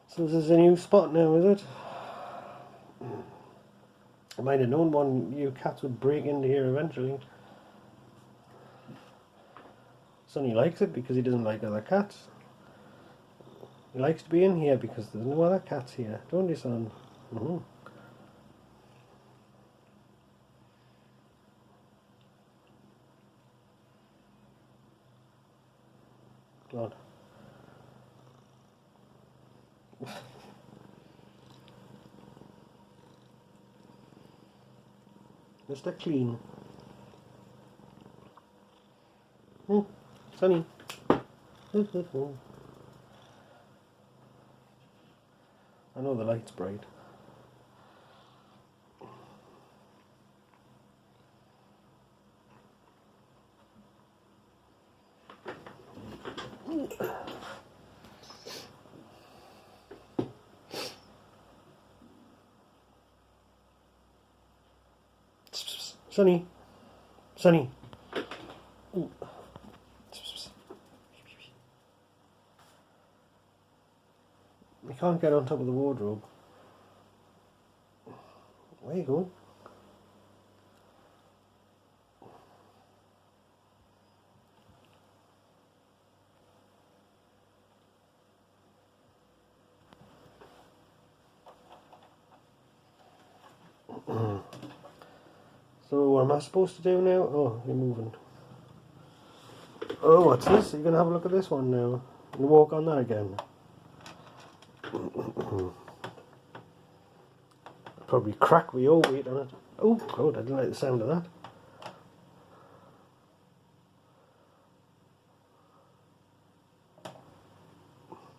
So this is a new spot now, is it? I might have known one of you cats would break into here eventually. Sonny likes it because he doesn't like other cats. He likes to be in here because there's no other cats here, don't you, son? God. Mr. Clean. Sonny. I know the light's bright. Sonny. Sonny. Ooh. You can't get on top of the wardrobe. Where you going? So what am I supposed to do now? Oh, you're moving. Oh, what's this? You're going to have a look at this one now. And walk on that again. Probably crack with your weight on it. Oh, God, I didn't like the sound of that.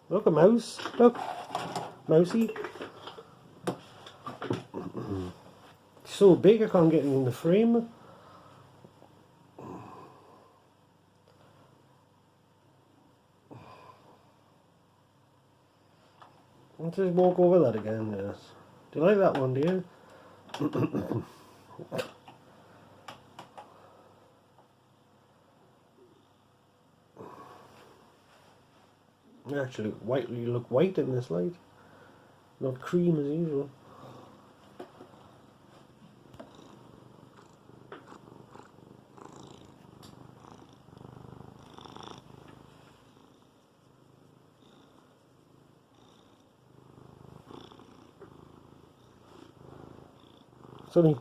Look, a mouse. Look. Mousey. It's so big I can't get it in the frame. Let's just walk over that again, yes. Do you like that one, do you? You actually white. You look white in this light, not cream as usual. Sonny,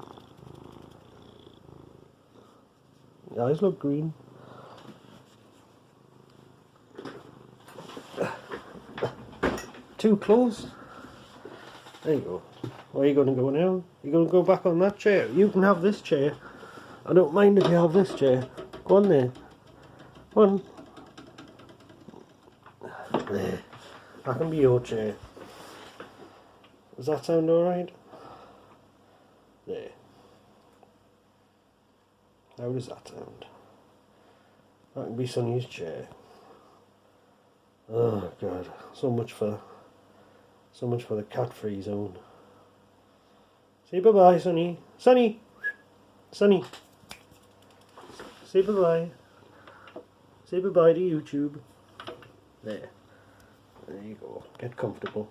your eyes look green. Too close. There you go. Where are you going to go now? You're going to go back on that chair? You can have this chair. I don't mind if you have this chair. Go on there. Go on. There. That can be your chair. Does that sound alright? There. How does that sound? That can be Sonny's chair. Oh God, so much for the cat-free zone. Say bye-bye, Sonny. Sonny! Sonny! Say bye-bye. Say bye-bye to YouTube. There. There you go. Get comfortable.